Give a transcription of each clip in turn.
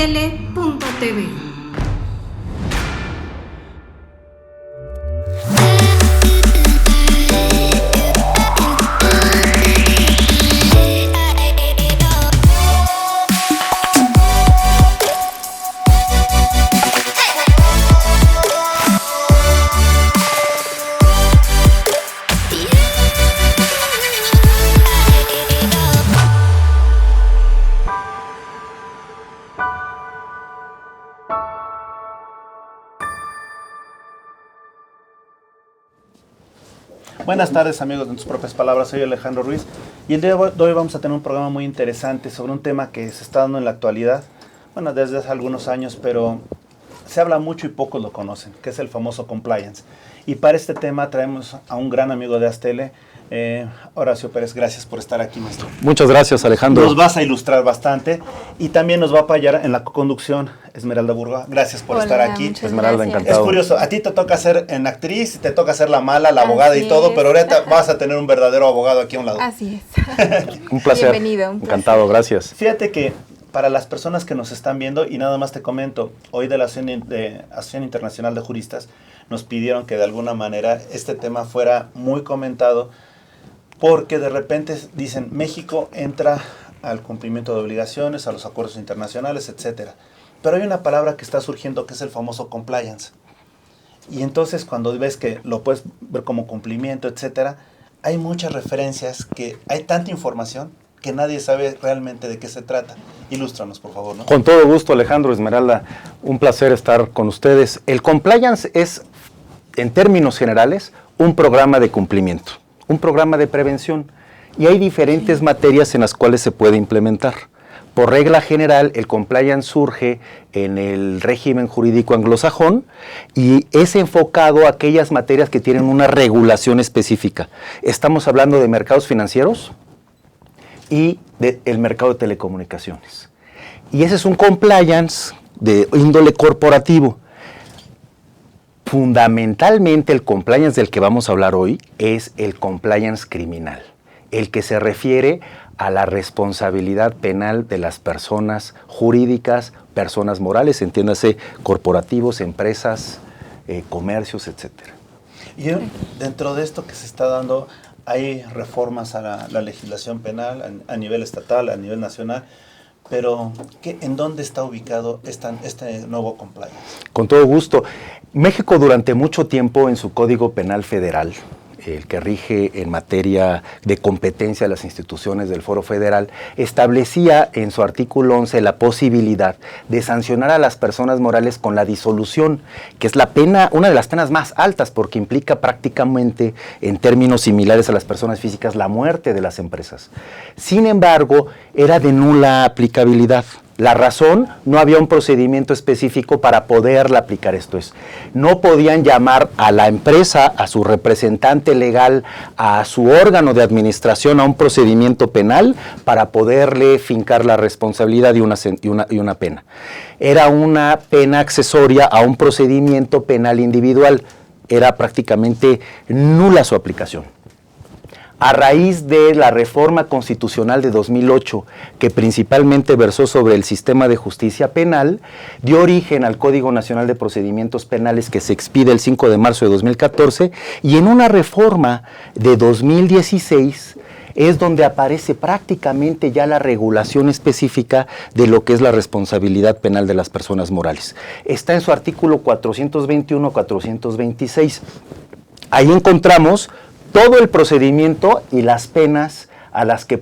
astele.tv. Buenas tardes, amigos de tus propias palabras. Soy Alejandro Ruiz y el día de hoy vamos a tener un programa muy interesante sobre un tema que se está dando en la actualidad, bueno, desde hace algunos años, pero se habla mucho y pocos lo conocen, que es el famoso compliance. Y para este tema traemos a un gran amigo de Astele, Horacio Pérez. Gracias por estar aquí, maestro. Muchas gracias, Alejandro. Nos vas a ilustrar bastante y también nos va a apoyar en la conducción Esmeralda Burga. Gracias por estar aquí. Esmeralda, encantado. Es curioso, a ti te toca ser en actriz, te toca ser la mala, la abogada y todo, pero ahorita vas a tener un verdadero abogado aquí a un lado. Así es. Un placer. Bienvenido. Un encantado, placer. gracias. Fíjate que para las personas que nos están viendo, y nada más te comento, hoy de la Asociación Internacional de Juristas nos pidieron que de alguna manera este tema fuera muy comentado, porque de repente dicen, México entra al cumplimiento de obligaciones, a los acuerdos internacionales, etcétera. Pero hay una palabra que está surgiendo que es el famoso compliance. Y entonces cuando ves que lo puedes ver como cumplimiento, etcétera, hay muchas referencias, que hay tanta información que nadie sabe realmente de qué se trata. Ilústranos, por favor, ¿no? Con todo gusto, Alejandro, Esmeralda, un placer estar con ustedes. El compliance es, en términos generales, un programa de cumplimiento, un programa de prevención, y hay diferentes materias en las cuales se puede implementar. Por regla general, el compliance surge en el régimen jurídico anglosajón y es enfocado a aquellas materias que tienen una regulación específica. Estamos hablando de mercados financieros y del mercado de telecomunicaciones. Y ese es un compliance de índole corporativo. Fundamentalmente el compliance del que vamos a hablar hoy es el compliance criminal, el que se refiere a la responsabilidad penal de las personas jurídicas, personas morales, entiéndase corporativos, empresas, comercios, etcétera. Y dentro de esto que se está dando, hay reformas a la legislación penal a nivel estatal, a nivel nacional, pero ¿en dónde está ubicado este nuevo compliance? Con todo gusto. México durante mucho tiempo en su Código Penal Federal, el que rige en materia de competencia de las instituciones del Foro Federal, establecía en su artículo 11 la posibilidad de sancionar a las personas morales con la disolución, que es la pena, una de las penas más altas, porque implica prácticamente, en términos similares a las personas físicas, la muerte de las empresas. Sin embargo, era de nula aplicabilidad. La razón, no había un procedimiento específico para poderla aplicar. Esto es, no podían llamar a la empresa, a su representante legal, a su órgano de administración, a un procedimiento penal para poderle fincar la responsabilidad y una pena. Era una pena accesoria a un procedimiento penal individual. Era prácticamente nula su aplicación. A raíz de la reforma constitucional de 2008, que principalmente versó sobre el sistema de justicia penal, dio origen al Código Nacional de Procedimientos Penales que se expide el 5 de marzo de 2014, y en una reforma de 2016 es donde aparece prácticamente ya la regulación específica de lo que es la responsabilidad penal de las personas morales. Está en su artículo 421-426. Ahí encontramos todo el procedimiento y las penas a las que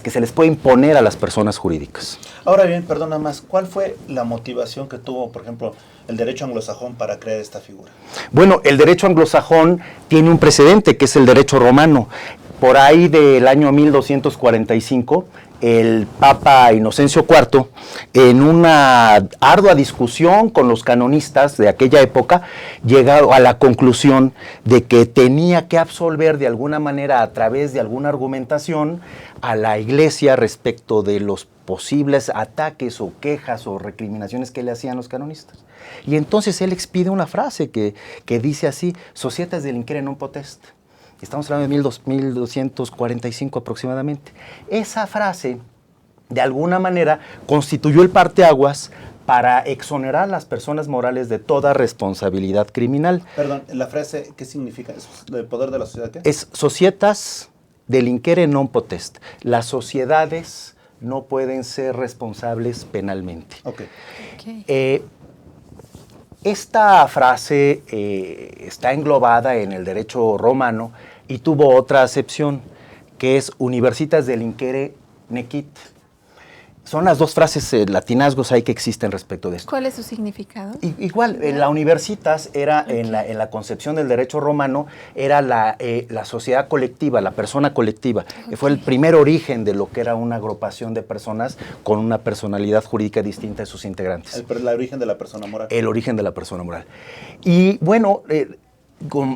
se les puede imponer a las personas jurídicas. Ahora bien, perdona más, ¿cuál fue la motivación que tuvo, por ejemplo, el derecho anglosajón para crear esta figura? Bueno, el derecho anglosajón tiene un precedente, que es el derecho romano. Por ahí del año 1245, el Papa Inocencio IV, en una ardua discusión con los canonistas de aquella época, llegó a la conclusión de que tenía que absolver de alguna manera, a través de alguna argumentación, a la Iglesia respecto de los posibles ataques o quejas o recriminaciones que le hacían los canonistas. Y entonces él expide una frase que dice así: societas delinquere non potest. Estamos hablando de 1245 aproximadamente. Esa frase de alguna manera constituyó el parteaguas para exonerar a las personas morales de toda responsabilidad criminal. Perdón, la frase, ¿qué significa? ¿El poder de la sociedad qué? Es societas delinquere non potest. Las sociedades no pueden ser responsables penalmente. Okay. Esta frase está englobada en el derecho romano y tuvo otra acepción, que es universitas delinquere nequit. Son las dos frases latinazgos ahí que existen respecto de esto. ¿Cuál es su significado? Igual, la universitas era, en la concepción del derecho romano, era la sociedad colectiva, la persona colectiva. Fue el primer origen de lo que era una agrupación de personas con una personalidad jurídica distinta de sus integrantes. El origen de la persona moral. El origen de la persona moral. Y bueno,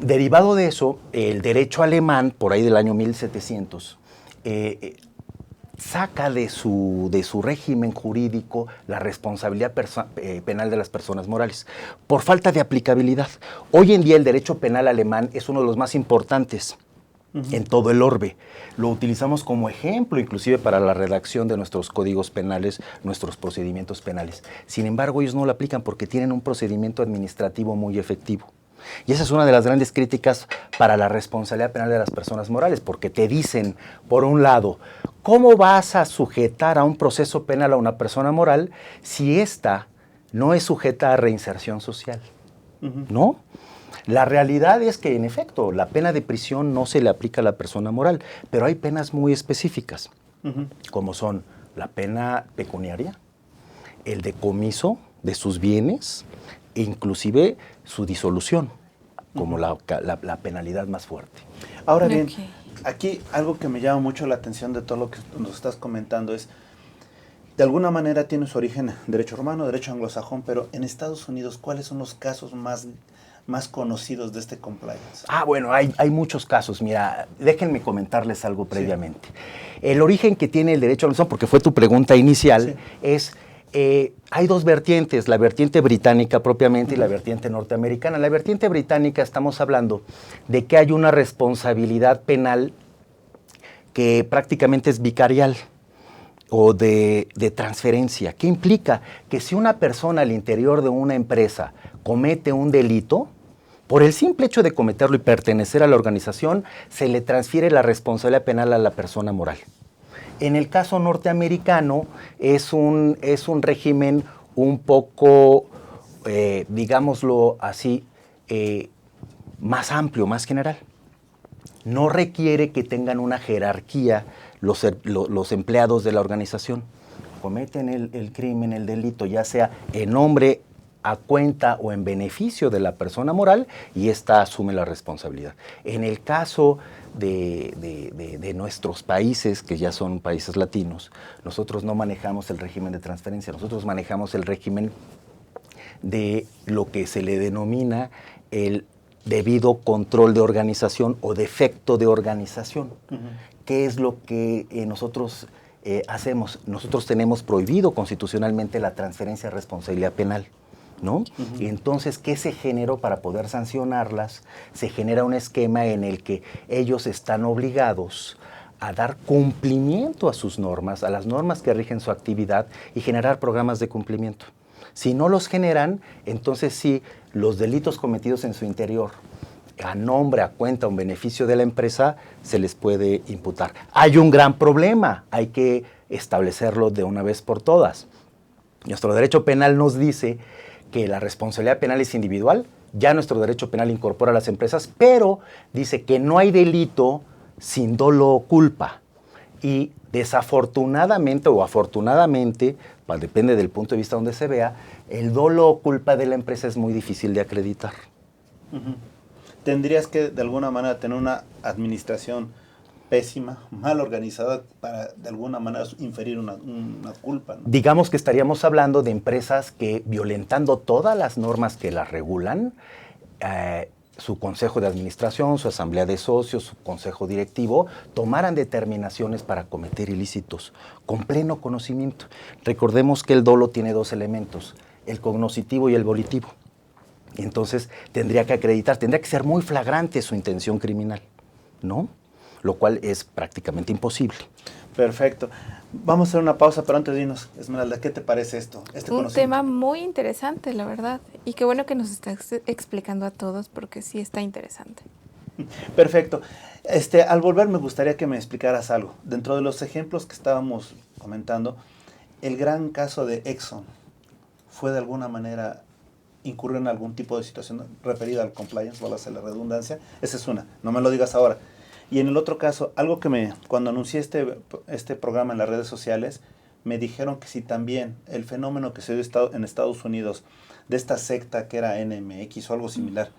derivado de eso, el derecho alemán, por ahí del año 1700, saca de su régimen jurídico la responsabilidad penal de las personas morales, por falta de aplicabilidad. Hoy en día el derecho penal alemán es uno de los más importantes en todo el orbe. Lo utilizamos como ejemplo inclusive para la redacción de nuestros códigos penales, nuestros procedimientos penales. Sin embargo, ellos no lo aplican porque tienen un procedimiento administrativo muy efectivo. Y esa es una de las grandes críticas para la responsabilidad penal de las personas morales, porque te dicen, por un lado, ¿cómo vas a sujetar a un proceso penal a una persona moral si ésta no es sujeta a reinserción social? ¿No? La realidad es que, en efecto, la pena de prisión no se le aplica a la persona moral, pero hay penas muy específicas, como son la pena pecuniaria, el decomiso de sus bienes, e inclusive su disolución, como la penalidad más fuerte. Ahora bien, aquí algo que me llama mucho la atención de todo lo que nos estás comentando es, de alguna manera tiene su origen en derecho romano, derecho anglosajón, pero en Estados Unidos, ¿cuáles son los casos más conocidos de este compliance? Bueno, hay muchos casos. Mira, déjenme comentarles algo previamente. Sí. El origen que tiene el derecho anglosajón, porque fue tu pregunta inicial, es... hay dos vertientes, la vertiente británica propiamente y la vertiente norteamericana. La vertiente británica estamos hablando de que hay una responsabilidad penal que prácticamente es vicarial o de transferencia. ¿Qué implica? Que si una persona al interior de una empresa comete un delito, por el simple hecho de cometerlo y pertenecer a la organización, se le transfiere la responsabilidad penal a la persona moral. En el caso norteamericano es un régimen un poco, digámoslo así, más amplio, más general. No requiere que tengan una jerarquía los empleados de la organización. Cometen el crimen, el delito, ya sea en nombre, a cuenta o en beneficio de la persona moral, y ésta asume la responsabilidad. En el caso de nuestros países, que ya son países latinos, nosotros no manejamos el régimen de transferencia, nosotros manejamos el régimen de lo que se le denomina el debido control de organización o defecto de organización. ¿Qué es lo que nosotros hacemos? Nosotros tenemos prohibido constitucionalmente la transferencia de responsabilidad penal, ¿no? Y entonces, ¿qué se generó para poder sancionarlas? Se genera un esquema en el que ellos están obligados a dar cumplimiento a sus normas, a las normas que rigen su actividad y generar programas de cumplimiento. Si no los generan, entonces sí, los delitos cometidos en su interior, a nombre, a cuenta o en beneficio de la empresa, se les puede imputar. Hay un gran problema, hay que establecerlo de una vez por todas. Nuestro derecho penal nos dice que la responsabilidad penal es individual, ya nuestro derecho penal incorpora a las empresas, pero dice que no hay delito sin dolo o culpa. Y desafortunadamente o afortunadamente, depende del punto de vista donde se vea, el dolo o culpa de la empresa es muy difícil de acreditar. Tendrías que de alguna manera tener una administración pésima, mal organizada, para de alguna manera inferir una culpa, ¿no? Digamos que estaríamos hablando de empresas que, violentando todas las normas que las regulan, su consejo de administración, su asamblea de socios, su consejo directivo, tomaran determinaciones para cometer ilícitos con pleno conocimiento. Recordemos que el dolo tiene dos elementos, el cognoscitivo y el volitivo. Entonces tendría que acreditar, tendría que ser muy flagrante su intención criminal, ¿no? Lo cual es prácticamente imposible. Perfecto. Vamos a hacer una pausa, pero antes dinos, Esmeralda, ¿qué te parece esto? Un tema muy interesante, la verdad. Y qué bueno que nos estás explicando a todos, porque sí está interesante. Perfecto. Al volver me gustaría que me explicaras algo. Dentro de los ejemplos que estábamos comentando, el gran caso de Exxon fue de alguna manera incurrió en algún tipo de situación referida al compliance, o a la redundancia. Esa es una, no me lo digas ahora. Y en el otro caso, algo que cuando anuncié este programa en las redes sociales, me dijeron que si también el fenómeno que se dio en Estados Unidos, de esta secta que era NMX o algo similar,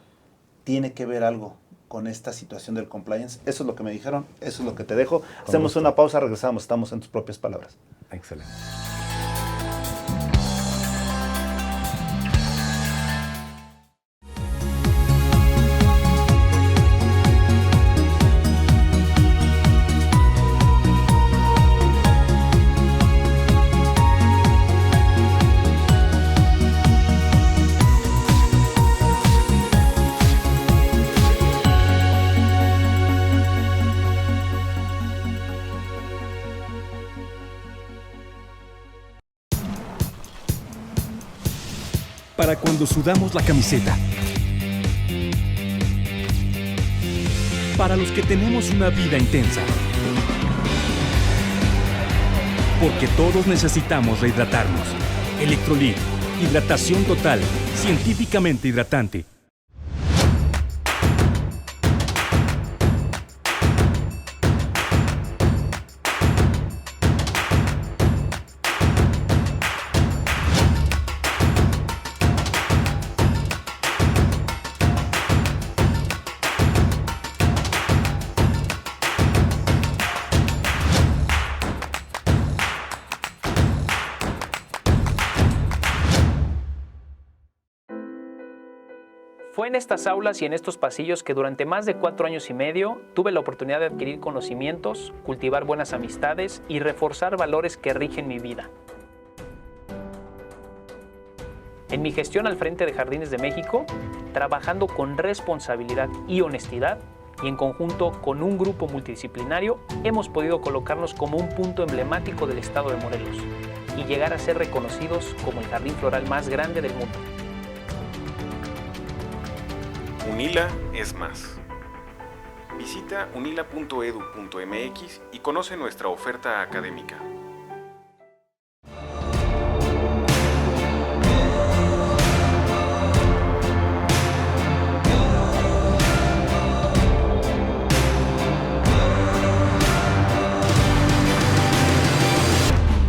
tiene que ver algo con esta situación del compliance. Eso es lo que me dijeron, eso es lo que te dejo. Hacemos una pausa, regresamos, estamos en tus propias palabras. Excelente. Para cuando sudamos la camiseta. Para los que tenemos una vida intensa. Porque todos necesitamos rehidratarnos. Electrolit, hidratación total, científicamente hidratante. Fue en estas aulas y en estos pasillos que durante más de 4 años y medio tuve la oportunidad de adquirir conocimientos, cultivar buenas amistades y reforzar valores que rigen mi vida. En mi gestión al frente de Jardines de México, trabajando con responsabilidad y honestidad y en conjunto con un grupo multidisciplinario, hemos podido colocarnos como un punto emblemático del estado de Morelos y llegar a ser reconocidos como el jardín floral más grande del mundo. UNILA es más. Visita unila.edu.mx y conoce nuestra oferta académica.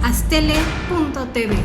Aztele.tv.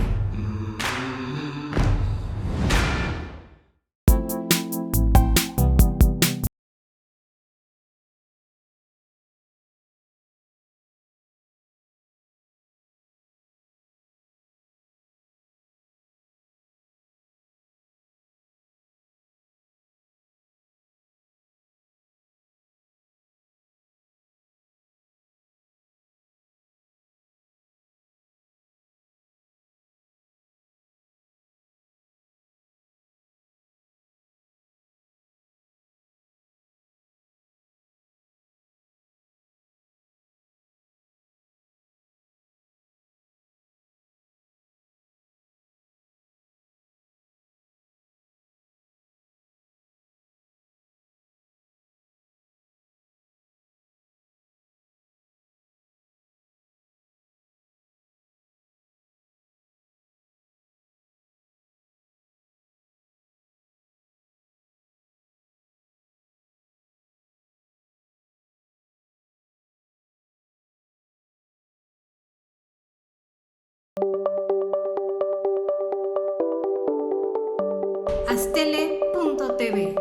Aztele.tv.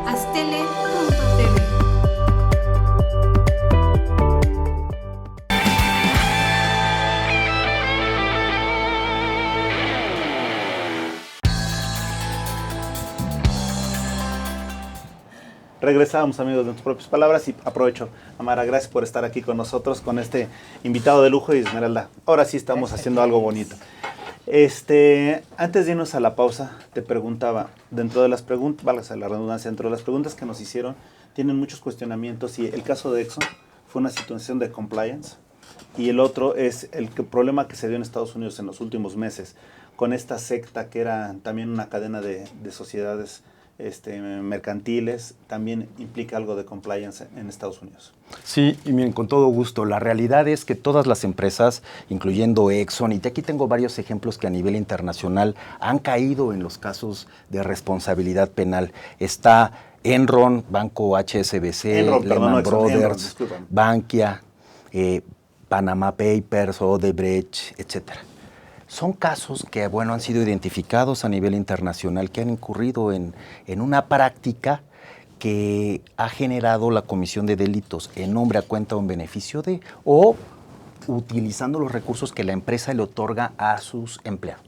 Aztele.tv. Regresamos, amigos, de tus propias palabras, y aprovecho, Amara, gracias por estar aquí con nosotros, con este invitado de lujo, y Esmeralda, ahora sí estamos haciendo algo bonito. Antes de irnos a la pausa, te preguntaba, dentro de las preguntas, válgase la redundancia, dentro de las preguntas que nos hicieron, tienen muchos cuestionamientos, y el caso de Exxon fue una situación de compliance, y el otro es el problema que se dio en Estados Unidos en los últimos meses, con esta secta que era también una cadena de sociedades mercantiles, también implica algo de compliance en Estados Unidos. Sí, y miren, con todo gusto. La realidad es que todas las empresas, incluyendo Exxon, y de aquí tengo varios ejemplos que a nivel internacional han caído en los casos de responsabilidad penal. Está Enron, Banco HSBC, Lehman Brothers, Bankia, Panama Papers, Odebrecht, etcétera. Son casos que, bueno, han sido identificados a nivel internacional, que han incurrido en una práctica que ha generado la comisión de delitos en nombre, a cuenta o en beneficio de, o utilizando los recursos que la empresa le otorga a sus empleados.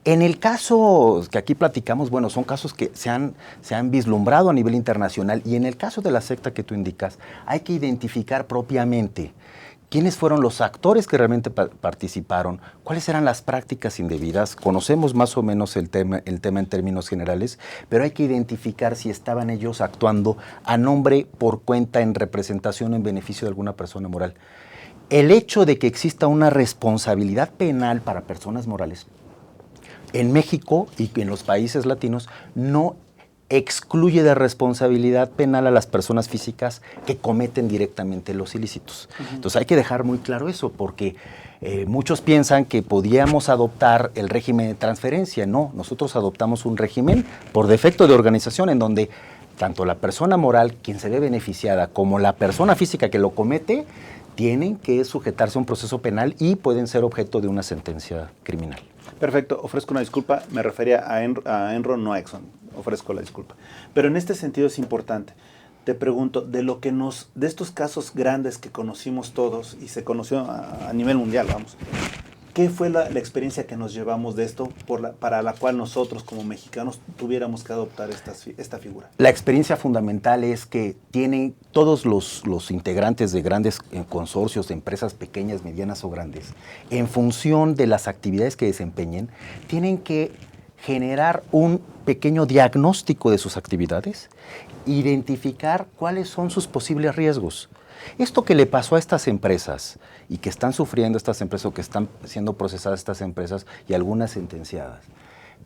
En el caso que aquí platicamos, bueno, son casos que se han vislumbrado a nivel internacional, y en el caso de la secta que tú indicas, hay que identificar propiamente quiénes fueron los actores que realmente participaron, cuáles eran las prácticas indebidas. Conocemos más o menos el tema en términos generales, pero hay que identificar si estaban ellos actuando a nombre, por cuenta, en representación o en beneficio de alguna persona moral. El hecho de que exista una responsabilidad penal para personas morales en México y en los países latinos no excluye de responsabilidad penal a las personas físicas que cometen directamente los ilícitos. Entonces hay que dejar muy claro eso, porque muchos piensan que podíamos adoptar el régimen de transferencia. No, nosotros adoptamos un régimen por defecto de organización en donde tanto la persona moral, quien se ve beneficiada, como la persona física que lo comete, tienen que sujetarse a un proceso penal y pueden ser objeto de una sentencia criminal. Perfecto, ofrezco una disculpa, me refería a Enron, no a Exxon, ofrezco la disculpa. Pero en este sentido es importante, te pregunto, de estos casos grandes que conocimos todos y se conoció a nivel mundial, vamos, ¿qué fue la experiencia que nos llevamos de esto para la cual nosotros como mexicanos tuviéramos que adoptar esta figura? La experiencia fundamental es que tienen todos los integrantes de grandes consorcios, de empresas pequeñas, medianas o grandes, en función de las actividades que desempeñen, tienen que generar un pequeño diagnóstico de sus actividades, identificar cuáles son sus posibles riesgos. Esto que le pasó a estas empresas y que están sufriendo estas empresas o que están siendo procesadas estas empresas y algunas sentenciadas,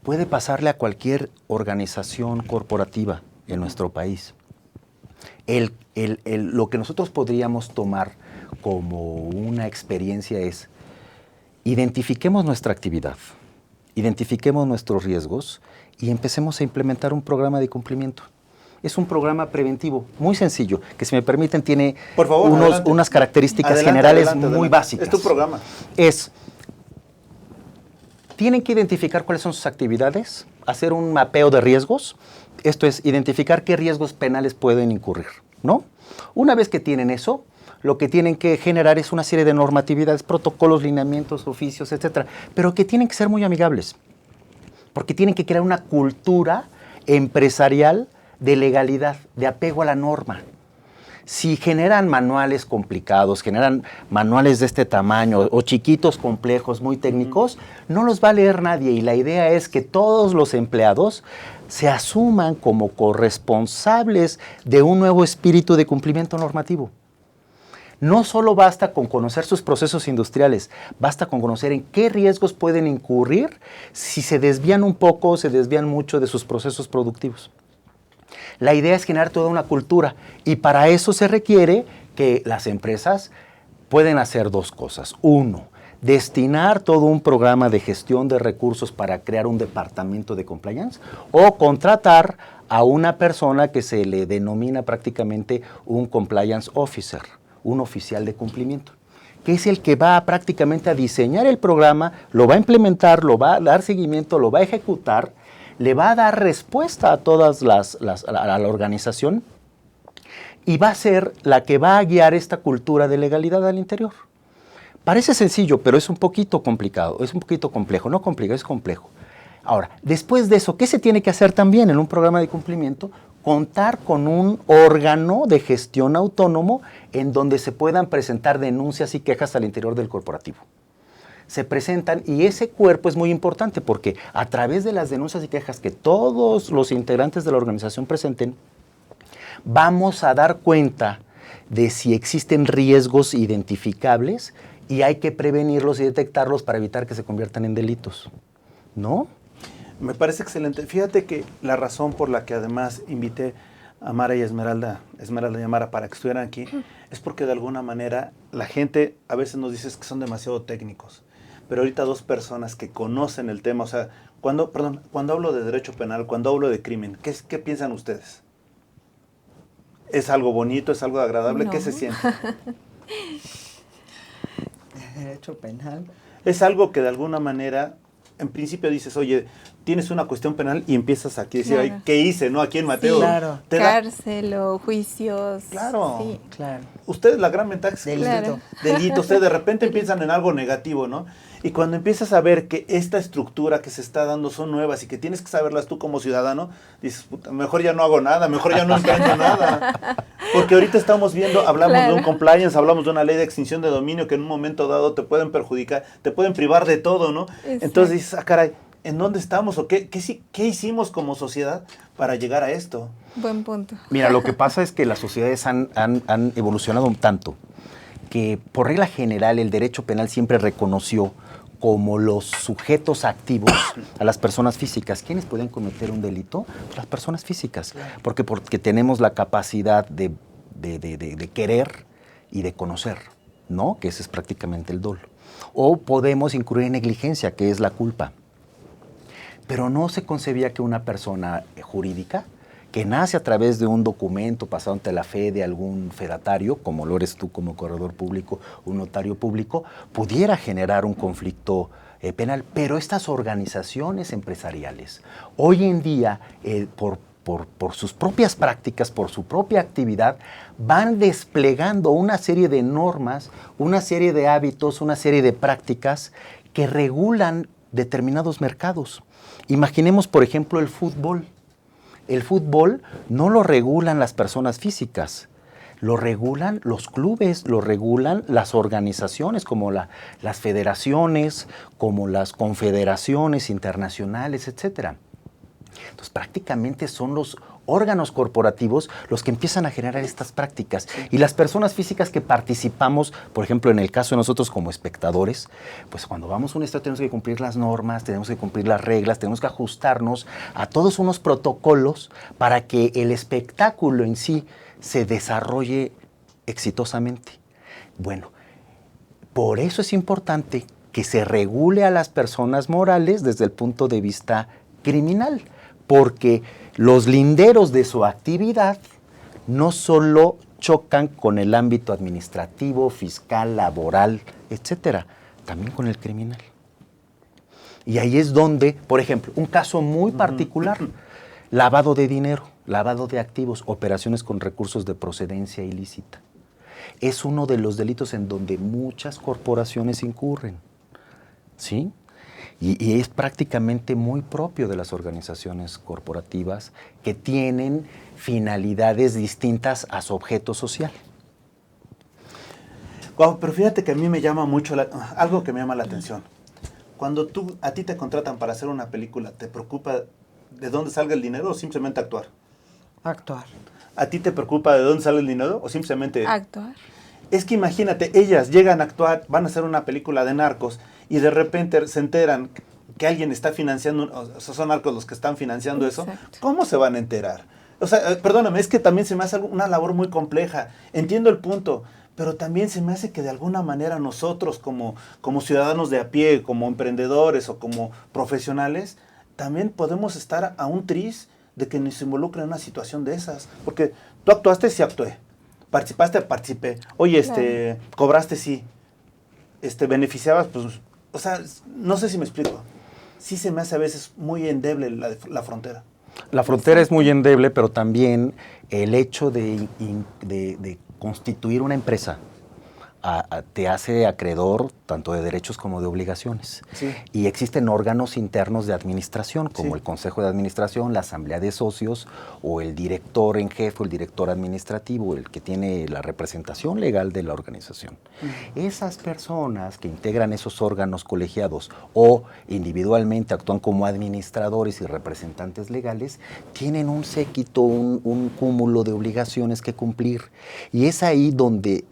puede pasarle a cualquier organización corporativa en nuestro país. Lo que nosotros podríamos tomar como una experiencia es identifiquemos nuestra actividad, identifiquemos nuestros riesgos y empecemos a implementar un programa de cumplimiento. Es un programa preventivo muy sencillo, que si me permiten tiene por favor, unas características generales muy básicas. Es tu programa. Tienen que identificar cuáles son sus actividades, hacer un mapeo de riesgos, esto es, identificar qué riesgos penales pueden incurrir, ¿no? Una vez que tienen eso, lo que tienen que generar es una serie de normatividades, protocolos, lineamientos, oficios, etcétera, pero que tienen que ser muy amigables, porque tienen que crear una cultura empresarial de legalidad, de apego a la norma. Si generan manuales complicados, generan manuales de este tamaño o chiquitos, complejos, muy técnicos, no los va a leer nadie, y la idea es que todos los empleados se asuman como corresponsables de un nuevo espíritu de cumplimiento normativo. No solo basta con conocer sus procesos industriales, basta con conocer en qué riesgos pueden incurrir si se desvían un poco o se desvían mucho de sus procesos productivos. La idea es generar toda una cultura, y para eso se requiere que las empresas pueden hacer dos cosas. Uno, destinar todo un programa de gestión de recursos para crear un departamento de compliance, o contratar a una persona que se le denomina prácticamente un compliance officer, un oficial de cumplimiento, que es el que va prácticamente a diseñar el programa, lo va a implementar, lo va a dar seguimiento, lo va a ejecutar, le va a dar respuesta a todas a la organización, y va a ser la que va a guiar esta cultura de legalidad al interior. Parece sencillo, pero es un poquito complicado, es un poquito complejo, no complicado, es complejo. Ahora, después de eso, ¿qué se tiene que hacer también en un programa de cumplimiento? contar con un órgano de gestión autónomo en donde se puedan presentar denuncias y quejas al interior del corporativo. Se presentan y ese cuerpo es muy importante porque a través de las denuncias y quejas que todos los integrantes de la organización presenten, vamos a dar cuenta de si existen riesgos identificables y hay que prevenirlos y detectarlos para evitar que se conviertan en delitos, ¿no? Me parece excelente. Fíjate que la razón por la que además invité a Mara y Esmeralda y a Mara para que estuvieran aquí, es porque de alguna manera la gente a veces nos dice que son demasiado técnicos, pero ahorita dos personas que conocen el tema, o sea, cuando hablo de derecho penal, cuando hablo de crimen, ¿qué piensan ustedes? ¿Es algo bonito, es algo agradable? No. ¿Qué se siente? Derecho penal. Es algo que de alguna manera, en principio dices, oye, tienes una cuestión penal y empiezas aquí a decir, Claro. ay, ¿qué hice, no? Aquí en Mateo. Sí, Claro. Te da- cárcel o juicios. Claro. Sí. Claro. Ustedes, la gran ventaja es que Delito. delito. Ustedes de repente piensan en algo negativo, ¿no? Y cuando empiezas a ver que esta estructura que se está dando son nuevas y que tienes que saberlas tú como ciudadano, dices, puta, mejor ya no hago nada, mejor ya no emprendo nada. Porque ahorita estamos viendo, hablamos Claro. de un compliance, hablamos de una ley de extinción de dominio que en un momento dado te pueden perjudicar, te pueden privar de todo, ¿no? Exacto. Entonces dices, ah, caray, ¿en dónde estamos? ¿O qué hicimos como sociedad para llegar a esto? Buen punto. Mira, lo que pasa es que las sociedades han evolucionado un tanto que por regla general el derecho penal siempre reconoció como los sujetos activos a las personas físicas. ¿Quiénes pueden cometer un delito? Pues las personas físicas. Porque tenemos la capacidad de querer y de conocer, ¿no? Que ese es prácticamente el dolo. O podemos incurrir en negligencia, que es la culpa. Pero no se concebía que una persona jurídica que nace a través de un documento pasado ante la fe de algún fedatario, como lo eres tú como corredor público, un notario público, pudiera generar un conflicto penal. Pero estas organizaciones empresariales, hoy en día, por sus propias prácticas, por su propia actividad, van desplegando una serie de normas, una serie de hábitos, una serie de prácticas que regulan determinados mercados. Imaginemos, por ejemplo, el fútbol. El fútbol no lo regulan las personas físicas, lo regulan los clubes, lo regulan las organizaciones como las federaciones, como las confederaciones internacionales, etc. Entonces, prácticamente son los órganos corporativos los que empiezan a generar estas prácticas. Y las personas físicas que participamos, por ejemplo, en el caso de nosotros como espectadores, pues cuando vamos a un estadio tenemos que cumplir las normas, tenemos que cumplir las reglas, tenemos que ajustarnos a todos unos protocolos para que el espectáculo en sí se desarrolle exitosamente. Bueno, por eso es importante que se regule a las personas morales desde el punto de vista criminal, porque los linderos de su actividad no solo chocan con el ámbito administrativo, fiscal, laboral, etcétera, también con el criminal. Y ahí es donde, por ejemplo, un caso muy particular, lavado de dinero, lavado de activos, operaciones con recursos de procedencia ilícita. Es uno de los delitos en donde muchas corporaciones incurren, ¿sí? Y es prácticamente muy propio de las organizaciones corporativas que tienen finalidades distintas a su objeto social. Wow, pero fíjate que a mí me llama mucho, algo que me llama la atención. Cuando a ti te contratan para hacer una película, ¿te preocupa de dónde salga el dinero o simplemente actuar? Actuar. ¿A ti te preocupa de dónde sale el dinero o simplemente...? Actuar. Es que imagínate, ellas llegan a actuar, van a hacer una película de narcos y de repente se enteran que alguien está financiando, o sea, son narcos los que están financiando eso. Exacto. ¿Cómo se van a enterar? O sea, perdóname, es que también se me hace una labor muy compleja. Entiendo el punto, pero también se me hace que de alguna manera nosotros como ciudadanos de a pie, como emprendedores o como profesionales, también podemos estar a un tris de que nos involucre en una situación de esas. Porque tú actuaste, sí actué. Participaste, participé. Oye, Claro. cobraste, sí. Beneficiabas, pues, o sea, no sé si me explico. Sí se me hace a veces muy endeble la frontera. La frontera es muy endeble, pero también el hecho de constituir una empresa te hace acreedor tanto de derechos como de obligaciones. Sí. Y existen órganos internos de administración, como Sí. el Consejo de Administración, la Asamblea de Socios, o el director en jefe, o el director administrativo, el que tiene la representación legal de la organización. Esas personas que integran esos órganos colegiados o individualmente actúan como administradores y representantes legales, tienen un séquito, un cúmulo de obligaciones que cumplir. Y es ahí donde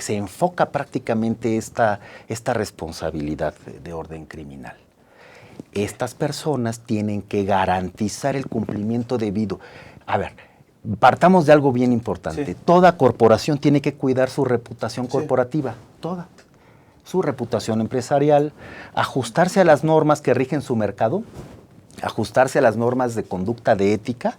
se enfoca prácticamente esta responsabilidad de orden criminal. Estas personas tienen que garantizar el cumplimiento debido. A ver, partamos de algo bien importante. Sí. Toda corporación tiene que cuidar su reputación Sí. corporativa, toda. Su reputación empresarial, ajustarse a las normas que rigen su mercado, ajustarse a las normas de conducta de ética,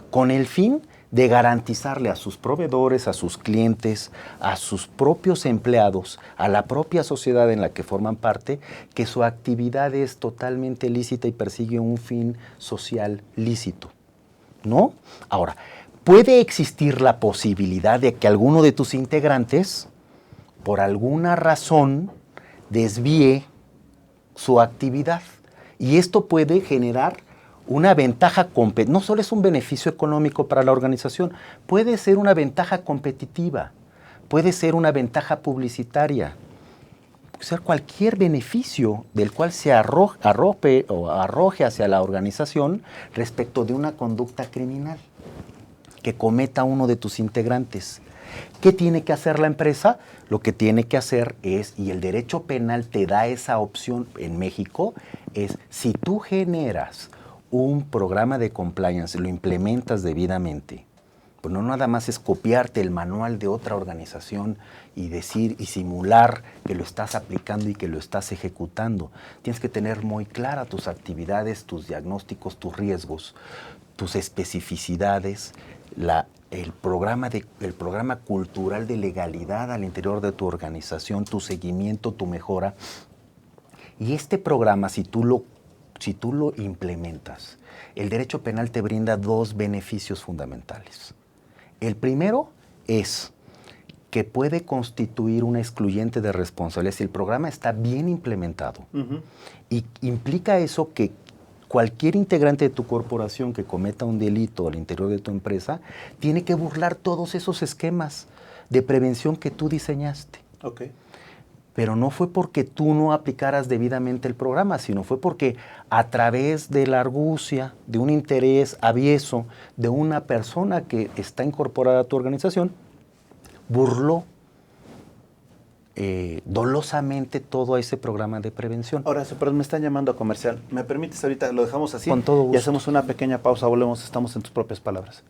con el fin de garantizarle a sus proveedores, a sus clientes, a sus propios empleados, a la propia sociedad en la que forman parte, que su actividad es totalmente lícita y persigue un fin social lícito, ¿no? Ahora, puede existir la posibilidad de que alguno de tus integrantes, por alguna razón, desvíe su actividad. Y esto puede generar una ventaja, no solo es un beneficio económico para la organización, puede ser una ventaja competitiva, puede ser una ventaja publicitaria, puede ser cualquier beneficio del cual se arroje hacia la organización respecto de una conducta criminal que cometa uno de tus integrantes. ¿Qué tiene que hacer la empresa? Lo que tiene que hacer es, y el derecho penal te da esa opción en México, es si tú generas un programa de compliance, lo implementas debidamente, pues no nada más es copiarte el manual de otra organización y decir y simular que lo estás aplicando y que lo estás ejecutando. Tienes que tener muy claras tus actividades, tus diagnósticos, tus riesgos, tus especificidades, el programa cultural de legalidad al interior de tu organización, tu seguimiento, tu mejora. Y este programa, si tú lo implementas, el derecho penal te brinda dos beneficios fundamentales. El primero es que puede constituir una excluyente de responsabilidad si el programa está bien implementado. Y implica eso que cualquier integrante de tu corporación que cometa un delito al interior de tu empresa tiene que burlar todos esos esquemas de prevención que tú diseñaste. Okay. Pero no fue porque tú no aplicaras debidamente el programa, sino fue porque a través de la argucia, de un interés avieso, de una persona que está incorporada a tu organización, burló dolosamente todo ese programa de prevención. Ahora, pero me están llamando a comercial. ¿Me permites ahorita? Lo dejamos así. Con todo gusto. Y hacemos una pequeña pausa. Volvemos. Estamos en tus propias palabras.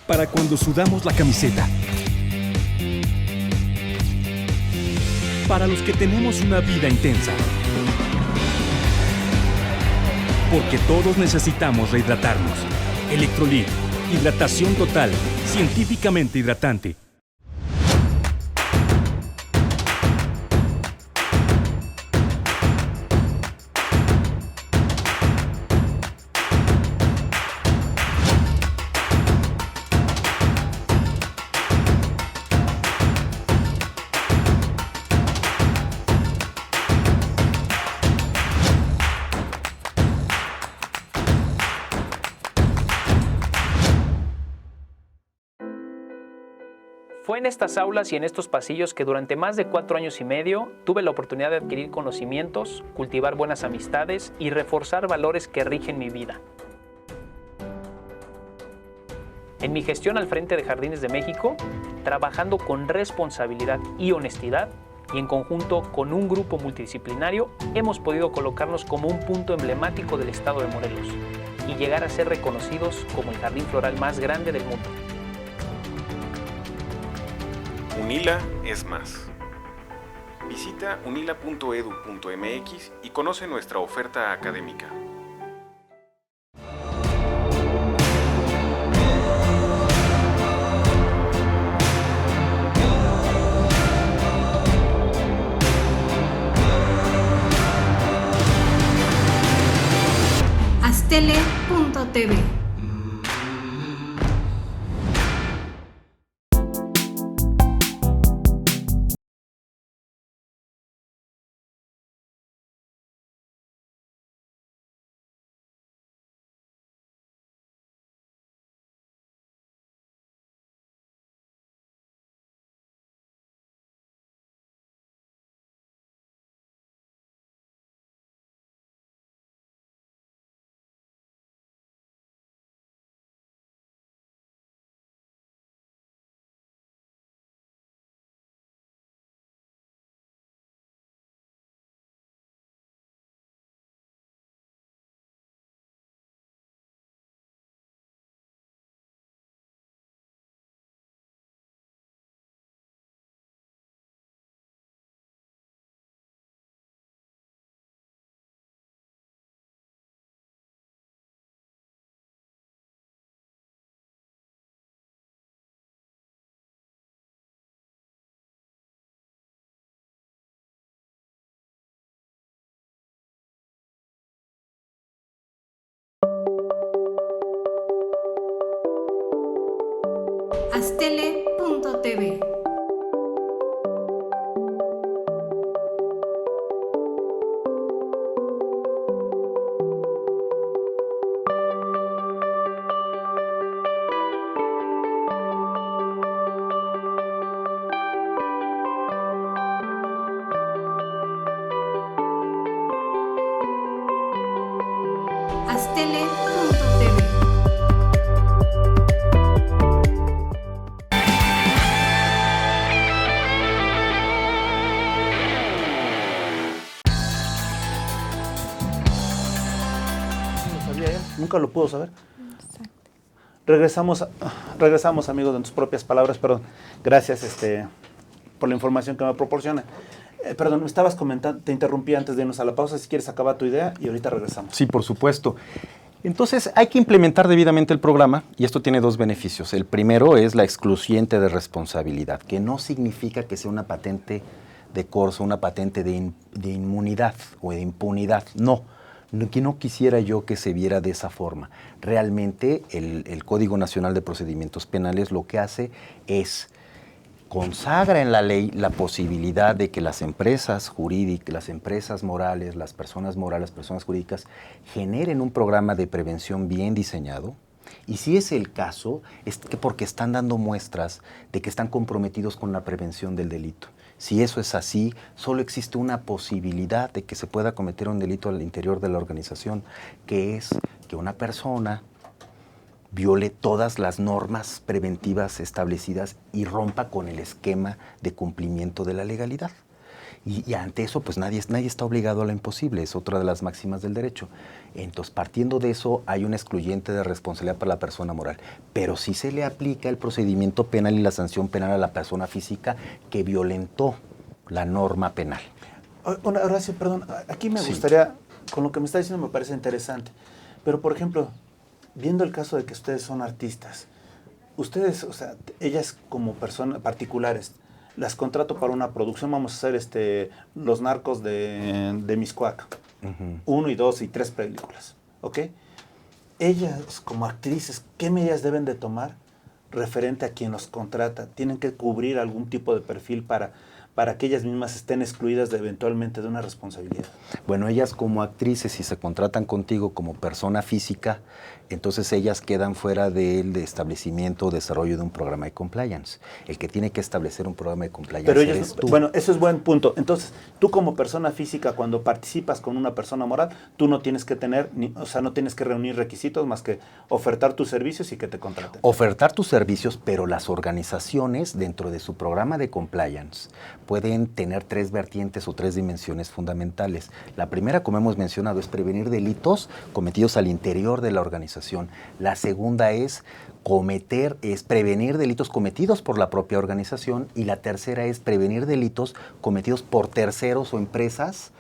Para cuando sudamos la camiseta. Para los que tenemos una vida intensa. Porque todos necesitamos rehidratarnos. Electrolit, hidratación total, científicamente hidratante. Fue en estas aulas y en estos pasillos que durante más de 4 años y medio tuve la oportunidad de adquirir conocimientos, cultivar buenas amistades y reforzar valores que rigen mi vida. En mi gestión al frente de Jardines de México, trabajando con responsabilidad y honestidad, y en conjunto con un grupo multidisciplinario, hemos podido colocarnos como un punto emblemático del estado de Morelos y llegar a ser reconocidos como el jardín floral más grande del mundo. UNILA es más. Visita unila.edu.mx y conoce nuestra oferta académica. Astele.tv. Astele.tv. Astele.tv. Nunca lo pudo saber. Regresamos amigos, en tus propias palabras, perdón. Gracias por la información que me proporciona. Perdón, me estabas comentando, te interrumpí antes de irnos a la pausa, si quieres acaba tu idea y ahorita regresamos. Sí, por supuesto. Entonces hay que implementar debidamente el programa y esto tiene dos beneficios. El primero es la excluyente de responsabilidad, que no significa que sea una patente de corso, una patente de inmunidad o de impunidad, no. Que no quisiera yo que se viera de esa forma. Realmente el Código Nacional de Procedimientos Penales lo que hace es consagra en la ley la posibilidad de que las empresas jurídicas, las empresas morales, las personas jurídicas generen un programa de prevención bien diseñado. Y si es el caso, es que porque están dando muestras de que están comprometidos con la prevención del delito. Si eso es así, solo existe una posibilidad de que se pueda cometer un delito al interior de la organización, que es que una persona viole todas las normas preventivas establecidas y rompa con el esquema de cumplimiento de la legalidad. Y ante eso, pues nadie está obligado a lo imposible, es otra de las máximas del derecho. Entonces, partiendo de eso, hay una excluyente de responsabilidad para la persona moral, pero sí se le aplica el procedimiento penal y la sanción penal a la persona física que violentó la norma penal. Horacio, perdón, aquí me gustaría, con lo que me está diciendo me parece interesante, pero por ejemplo, viendo el caso de que ustedes son artistas, ustedes, o sea, ellas como personas particulares, las contrato para una producción, vamos a hacer Los Narcos de Miscuac, 1 y 2 y 3 películas, ¿ok? Ellas como actrices, ¿qué medidas deben de tomar referente a quien los contrata? ¿Tienen que cubrir algún tipo de perfil para que ellas mismas estén excluidas eventualmente de una responsabilidad? Bueno, ellas como actrices, si se contratan contigo como persona física, entonces ellas quedan fuera del establecimiento o desarrollo de un programa de compliance. El que tiene que establecer un programa de compliance Pero eres tú. Bueno, eso es buen punto. Entonces, tú como persona física, cuando participas con una persona moral, tú no tienes que no tienes que reunir requisitos más que ofertar tus servicios y que te contraten. Ofertar tus servicios, pero las organizaciones dentro de su programa de compliance pueden tener 3 vertientes o 3 dimensiones fundamentales. La primera, como hemos mencionado, es prevenir delitos cometidos al interior de la organización. La segunda es prevenir delitos cometidos por la propia organización, y la tercera es prevenir delitos cometidos por terceros o empresas,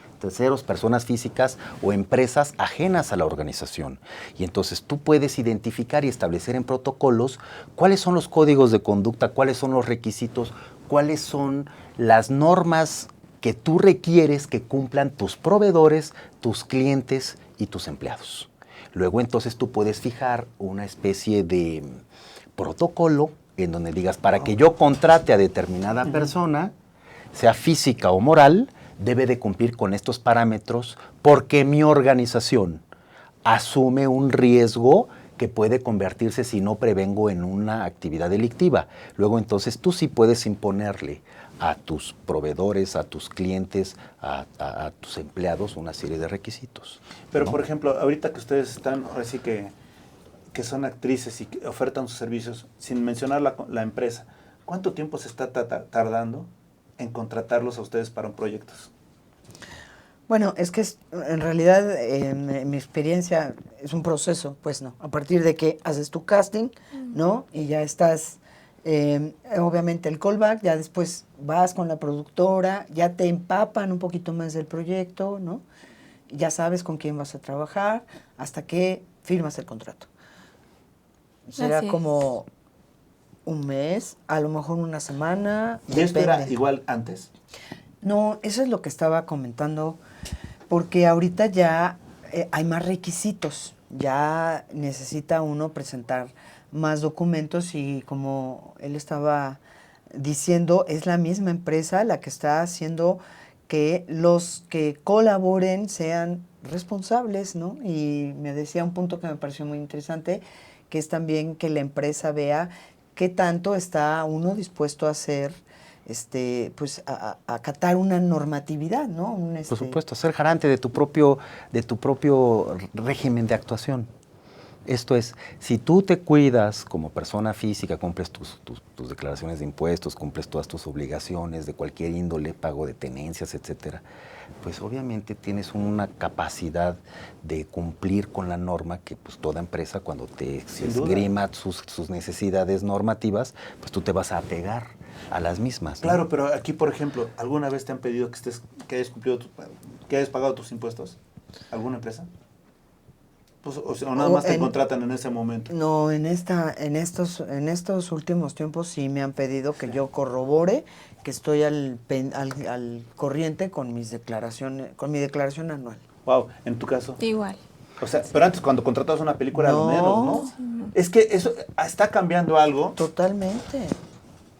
personas físicas o empresas ajenas a la organización. Y entonces tú puedes identificar y establecer en protocolos cuáles son los códigos de conducta, cuáles son los requisitos, cuáles son las normas que tú requieres que cumplan tus proveedores, tus clientes y tus empleados. Luego entonces tú puedes fijar una especie de protocolo en donde digas, para que yo contrate a determinada persona, sea física o moral, debe de cumplir con estos parámetros porque mi organización asume un riesgo que puede convertirse, si no prevengo, en una actividad delictiva. Luego entonces tú sí puedes imponerle a tus proveedores, a tus clientes, a tus empleados una serie de requisitos. Pero, ¿no? por ejemplo, ahorita que ustedes están, ahora sí que son actrices y que ofertan sus servicios, sin mencionar la empresa, ¿cuánto tiempo se está tardando en contratarlos a ustedes para un proyecto? Bueno, es que en realidad, en mi experiencia, es un proceso, pues, ¿no? A partir de que haces tu casting, ¿no? Y ya estás, obviamente, el callback, ya después vas con la productora, ya te empapan un poquito más del proyecto, ¿no? Ya sabes con quién vas a trabajar, hasta que firmas el contrato. Será Así es. como un mes, a lo mejor una semana. ¿Y esto era depende. igual antes? No, eso es lo que estaba comentando, porque ahorita ya hay más requisitos, ya necesita uno presentar más documentos y, como él estaba diciendo, es la misma empresa la que está haciendo que los que colaboren sean responsables, ¿no? Y me decía un punto que me pareció muy interesante, que es también que la empresa vea qué tanto está uno dispuesto a hacer, pues a acatar una normatividad, ¿no? Por supuesto, ser garante de tu propio régimen de actuación. Esto es, si tú te cuidas como persona física, cumples tus declaraciones de impuestos, cumples todas tus obligaciones de cualquier índole, pago de tenencias, etcétera, pues obviamente tienes una capacidad de cumplir con la norma que, pues, toda empresa, cuando te esgrima sus necesidades normativas, pues tú te vas a apegar a las mismas, ¿no? Claro, pero aquí, por ejemplo, ¿alguna vez te han pedido que hayas pagado tus impuestos? ¿Alguna empresa? Pues, o nada más te contratan en ese momento. No, en estos últimos tiempos sí me han pedido que yo corrobore que estoy al corriente con mis declaraciones, con mi declaración anual. Wow, ¿en tu caso? Igual. O sea, pero antes cuando contratabas una película No. lo menos, ¿no? No. Es que eso está cambiando algo. Totalmente.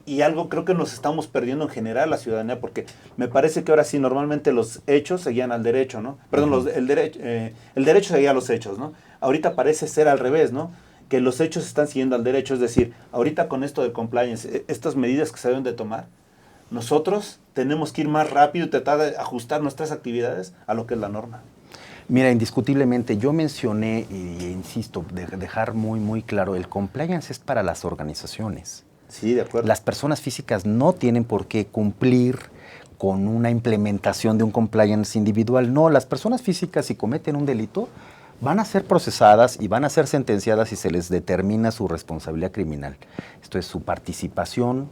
Y algo creo que nos estamos perdiendo en general la ciudadanía, porque me parece que ahora sí normalmente los hechos seguían al derecho, ¿no? Perdón, el derecho seguía a los hechos, ¿no? Ahorita parece ser al revés, ¿no? Que los hechos están siguiendo al derecho, es decir, ahorita con esto de compliance, estas medidas que se deben de tomar, nosotros tenemos que ir más rápido y tratar de ajustar nuestras actividades a lo que es la norma. Mira, indiscutiblemente, yo mencioné, e insisto, dejar muy, muy claro, el compliance es para las organizaciones. Sí, de acuerdo. Las personas físicas no tienen por qué cumplir con una implementación de un compliance individual. No, las personas físicas, si cometen un delito, van a ser procesadas y van a ser sentenciadas si se les determina su responsabilidad criminal. Esto es su participación,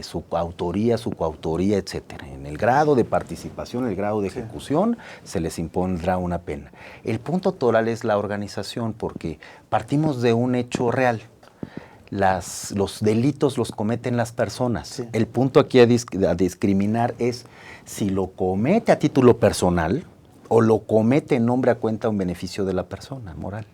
su autoría, su coautoría, etcétera. En el grado de participación, el grado de ejecución, se les impondrá una pena. El punto toral es la organización, porque partimos de un hecho real. Los delitos los cometen las personas. Sí. El punto aquí a discriminar es si lo comete a título personal o lo comete en nombre a cuenta o en beneficio de la persona moral.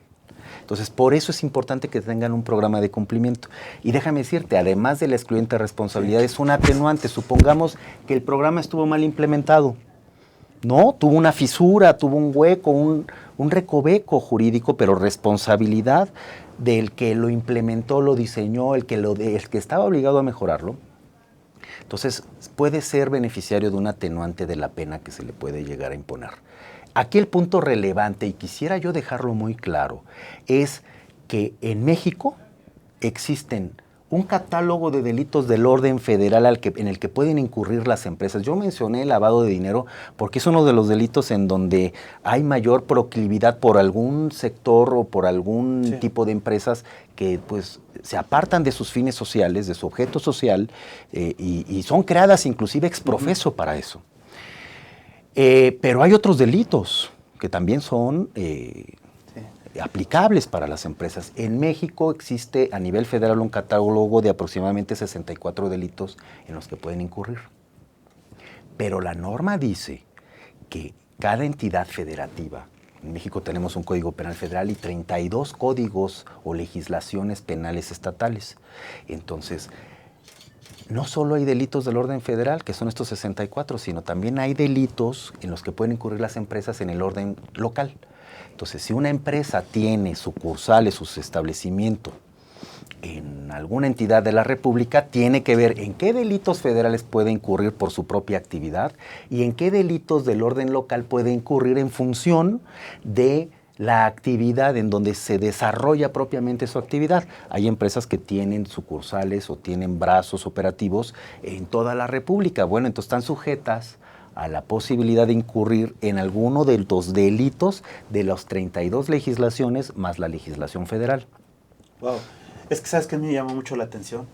Entonces, por eso es importante que tengan un programa de cumplimiento. Y déjame decirte, además de la excluyente responsabilidad, es un atenuante. Supongamos que el programa estuvo mal implementado, ¿no? Tuvo una fisura, tuvo un hueco, un recoveco jurídico, pero responsabilidad del que lo implementó, lo diseñó, el que estaba obligado a mejorarlo. Entonces, puede ser beneficiario de un atenuante de la pena que se le puede llegar a imponer. Aquí el punto relevante, y quisiera yo dejarlo muy claro, es que en México existen un catálogo de delitos del orden federal en el que pueden incurrir las empresas. Yo mencioné el lavado de dinero porque es uno de los delitos en donde hay mayor proclividad por algún sector o por algún tipo de empresas que pues se apartan de sus fines sociales, de su objeto social, y son creadas inclusive ex professo para eso. Pero hay otros delitos que también son aplicables para las empresas. En México existe a nivel federal un catálogo de aproximadamente 64 delitos en los que pueden incurrir. Pero la norma dice que cada entidad federativa, en México tenemos un Código Penal Federal y 32 códigos o legislaciones penales estatales. Entonces, no solo hay delitos del orden federal, que son estos 64, sino también hay delitos en los que pueden incurrir las empresas en el orden local. Entonces, si una empresa tiene sucursales, sus establecimientos en alguna entidad de la República, tiene que ver en qué delitos federales puede incurrir por su propia actividad y en qué delitos del orden local puede incurrir en función de la actividad en donde se desarrolla propiamente su actividad. Hay empresas que tienen sucursales o tienen brazos operativos en toda la República. Bueno, entonces están sujetas a la posibilidad de incurrir en alguno de los delitos de las 32 legislaciones más la legislación federal. Wow. Es que, ¿sabes qué me llama mucho la atención?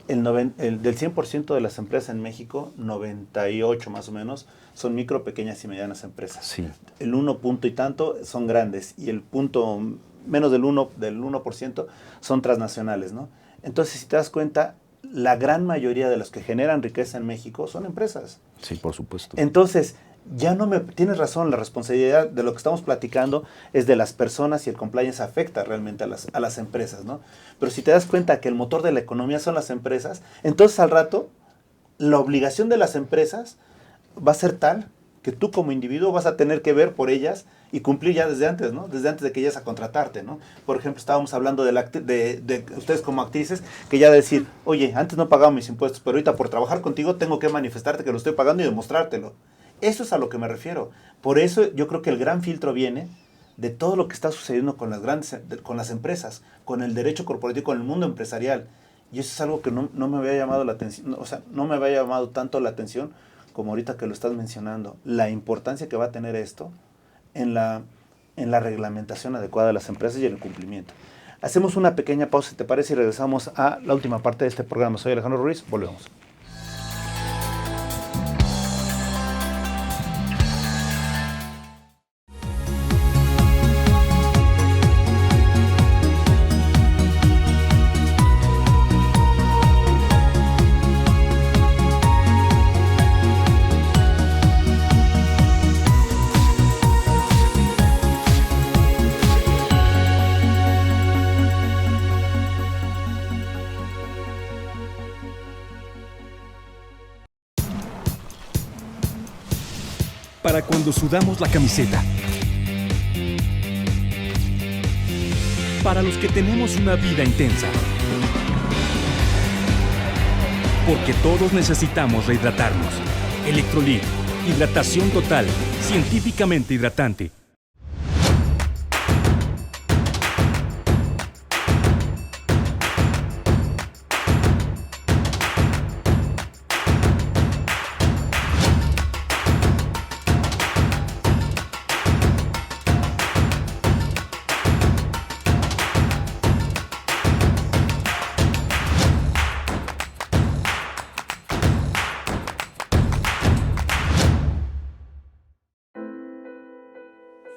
Del 100% de las empresas en México, 98 más o menos, son micro, pequeñas y medianas empresas. Sí. El 1 punto y tanto son grandes y el punto menos del 1% son transnacionales, ¿no? Entonces, si te das cuenta, la gran mayoría de los que generan riqueza en México son empresas. Sí, por supuesto. Entonces, tienes razón, la responsabilidad de lo que estamos platicando es de las personas y el compliance afecta realmente a las empresas, ¿no? Pero si te das cuenta que el motor de la economía son las empresas, entonces al rato la obligación de las empresas va a ser tal que tú como individuo vas a tener que ver por ellas y cumplir ya desde antes, ¿no? Desde antes de que ellas a contratarte, ¿no? Por ejemplo, estábamos hablando de ustedes como actrices, que ya decir, oye, antes no pagaba mis impuestos, pero ahorita por trabajar contigo tengo que manifestarte que lo estoy pagando y demostrártelo. Eso es a lo que me refiero. Por eso yo creo que el gran filtro viene de todo lo que está sucediendo con las empresas, con el derecho corporativo, con el mundo empresarial. Y eso es algo que no me había llamado la atención, o sea, no me había llamado tanto la atención como ahorita que lo estás mencionando. La importancia que va a tener esto en la reglamentación adecuada de las empresas y en el cumplimiento. Hacemos una pequeña pausa, ¿te parece? Y regresamos a la última parte de este programa. Soy Alejandro Ruiz, volvemos. Para cuando sudamos la camiseta. Para los que tenemos una vida intensa. Porque todos necesitamos rehidratarnos. Electrolit, hidratación total, científicamente hidratante.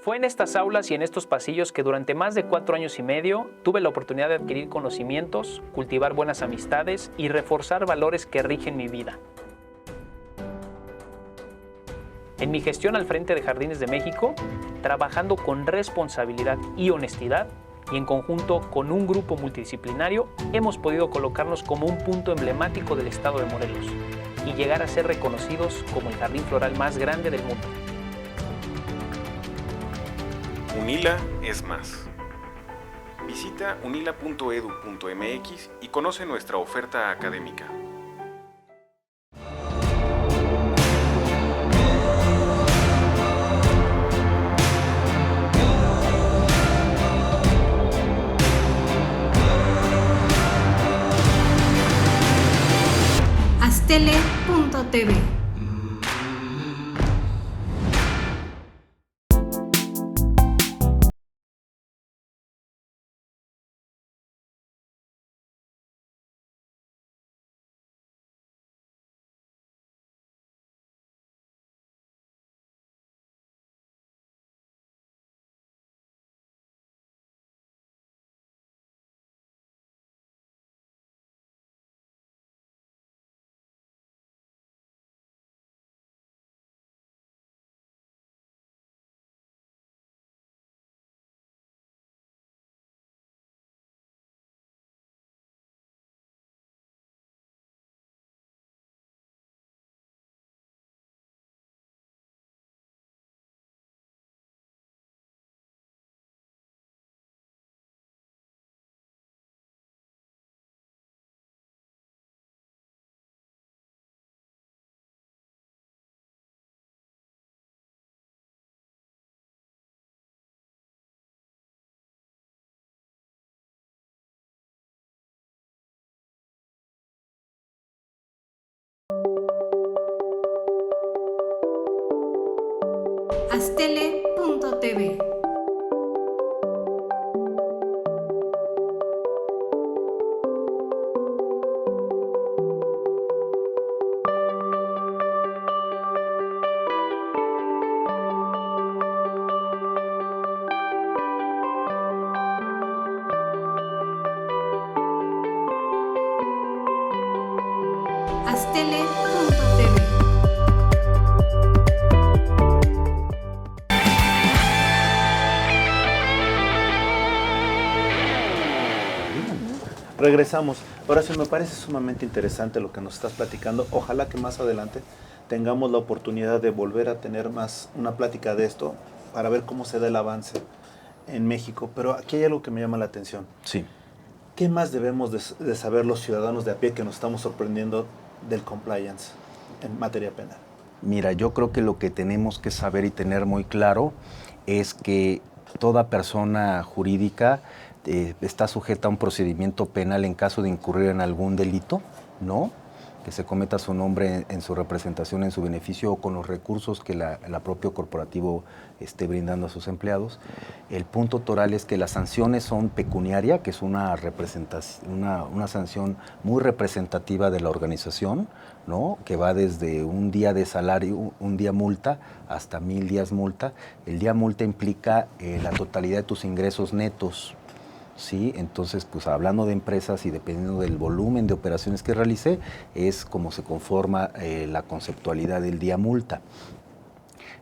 Fue en estas aulas y en estos pasillos que durante más de 4 años y medio tuve la oportunidad de adquirir conocimientos, cultivar buenas amistades y reforzar valores que rigen mi vida. En mi gestión al frente de Jardines de México, trabajando con responsabilidad y honestidad y en conjunto con un grupo multidisciplinario, hemos podido colocarnos como un punto emblemático del estado de Morelos y llegar a ser reconocidos como el jardín floral más grande del mundo. UNILA es más. Visita unila.edu.mx y conoce nuestra oferta académica. Astele.tv. Astele.tv. Astele.tv. Regresamos. Ahora sí, me parece sumamente interesante lo que nos estás platicando. Ojalá que más adelante tengamos la oportunidad de volver a tener más una plática de esto para ver cómo se da el avance en México. Pero aquí hay algo que me llama la atención. Sí. ¿Qué más debemos de saber los ciudadanos de a pie que nos estamos sorprendiendo del compliance en materia penal? Mira, yo creo que lo que tenemos que saber y tener muy claro es que toda persona jurídica está sujeta a un procedimiento penal en caso de incurrir en algún delito, ¿no? Que se cometa su nombre en su representación, en su beneficio o con los recursos que la propio corporativo esté brindando a sus empleados. El punto toral es que las sanciones son pecuniaria, que es una sanción muy representativa de la organización, ¿no? Que va desde un día de salario, un día multa, hasta 1000 días multa. El día multa implica la totalidad de tus ingresos netos. Sí, entonces, pues hablando de empresas y dependiendo del volumen de operaciones que realicé, es como se conforma la conceptualidad del día multa.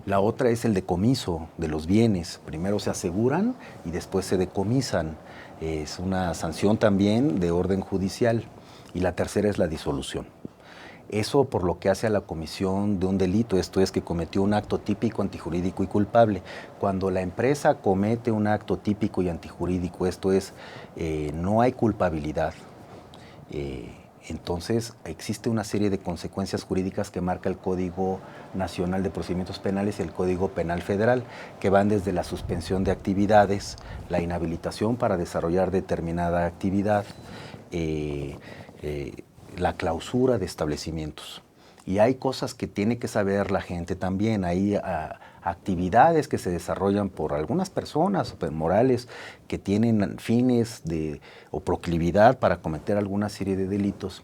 La otra es el decomiso de los bienes. Primero se aseguran y después se decomisan. Es una sanción también de orden judicial. Y la tercera es la disolución. Eso por lo que hace a la comisión de un delito, esto es que cometió un acto típico, antijurídico y culpable. Cuando la empresa comete un acto típico y antijurídico, esto es, no hay culpabilidad, entonces existe una serie de consecuencias jurídicas que marca el Código Nacional de Procedimientos Penales y el Código Penal Federal, que van desde la suspensión de actividades, la inhabilitación para desarrollar determinada actividad, la clausura de establecimientos. Y hay cosas que tiene que saber la gente también. Hay actividades que se desarrollan por algunas personas morales que tienen fines o proclividad para cometer alguna serie de delitos,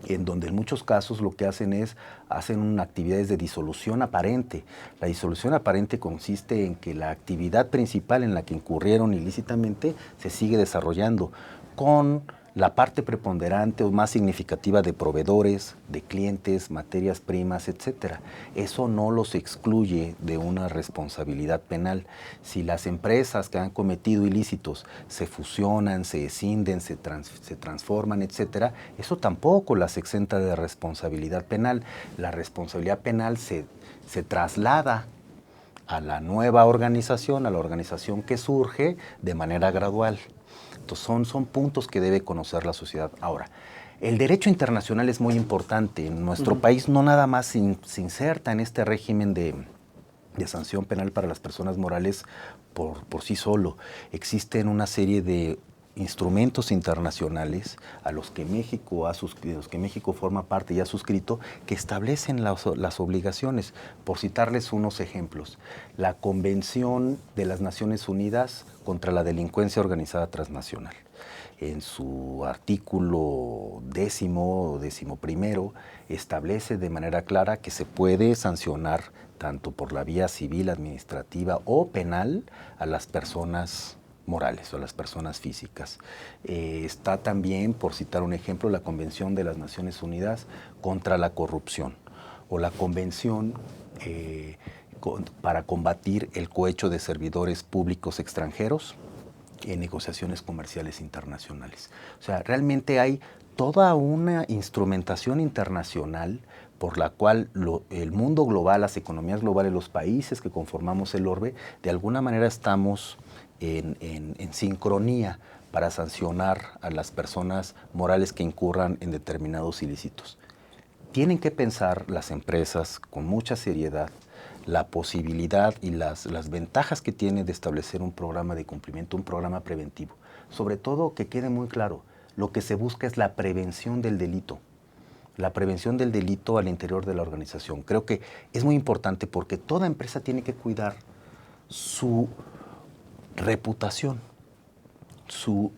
en donde en muchos casos lo que hacen actividades de disolución aparente. La disolución aparente consiste en que la actividad principal en la que incurrieron ilícitamente se sigue desarrollando con la parte preponderante o más significativa de proveedores, de clientes, materias primas, etcétera. Eso no los excluye de una responsabilidad penal. Si las empresas que han cometido ilícitos se fusionan, se escinden, se transforman, etcétera, eso tampoco las exenta de responsabilidad penal. La responsabilidad penal se traslada a la nueva organización, a la organización que surge de manera gradual. Son puntos que debe conocer la sociedad. Ahora, el derecho internacional es muy importante. En nuestro país no nada más se inserta en este régimen de sanción penal para las personas morales por sí solo. Existen una serie de instrumentos internacionales a los que México forma parte y ha suscrito, que establecen las obligaciones. Por citarles unos ejemplos, la Convención de las Naciones Unidas contra la Delincuencia Organizada Transnacional. En su artículo 11º, establece de manera clara que se puede sancionar tanto por la vía civil, administrativa o penal a las personas morales o a las personas físicas. Está también, por citar un ejemplo, la Convención de las Naciones Unidas contra la Corrupción o la Convención para combatir el cohecho de servidores públicos extranjeros en negociaciones comerciales internacionales. O sea, realmente hay toda una instrumentación internacional por la cual el mundo global, las economías globales, los países que conformamos el orbe, de alguna manera estamos en sincronía para sancionar a las personas morales que incurran en determinados ilícitos. Tienen que pensar las empresas con mucha seriedad la posibilidad y las ventajas que tiene de establecer un programa de cumplimiento, un programa preventivo. Sobre todo, que quede muy claro, lo que se busca es la prevención del delito. La prevención del delito al interior de la organización. Creo que es muy importante porque toda empresa tiene que cuidar su reputación,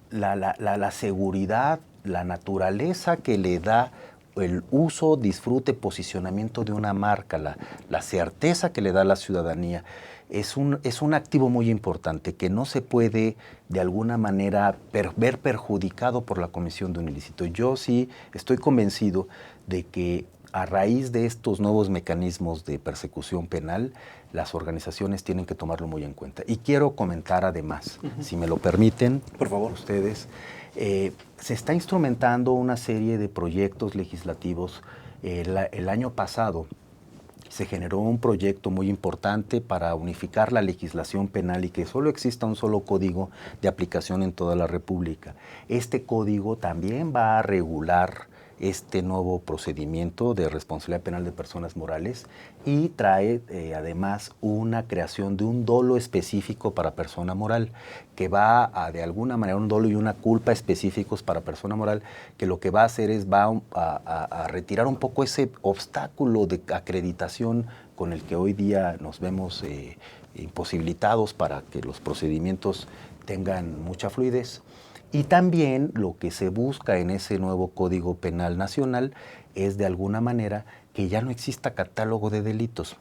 la seguridad, la naturaleza que le da el uso, disfrute, posicionamiento de una marca, la certeza que le da a la ciudadanía. Es un activo muy importante que no se puede de alguna manera ver perjudicado por la comisión de un ilícito. Yo sí estoy convencido de que a raíz de estos nuevos mecanismos de persecución penal, las organizaciones tienen que tomarlo muy en cuenta. Y quiero comentar además, si me lo permiten, por favor, ustedes, se está instrumentando una serie de proyectos legislativos. El año pasado se generó un proyecto muy importante para unificar la legislación penal y que solo exista un solo código de aplicación en toda la República. Este código también va a regular este nuevo procedimiento de responsabilidad penal de personas morales y trae además una creación de un dolo específico para persona moral, que va a, de alguna manera, un dolo y una culpa específicos para persona moral, que lo que va a hacer es a retirar un poco ese obstáculo de acreditación con el que hoy día nos vemos imposibilitados para que los procedimientos tengan mucha fluidez. Y también lo que se busca en ese nuevo Código Penal Nacional es de alguna manera que ya no exista catálogo de delitos.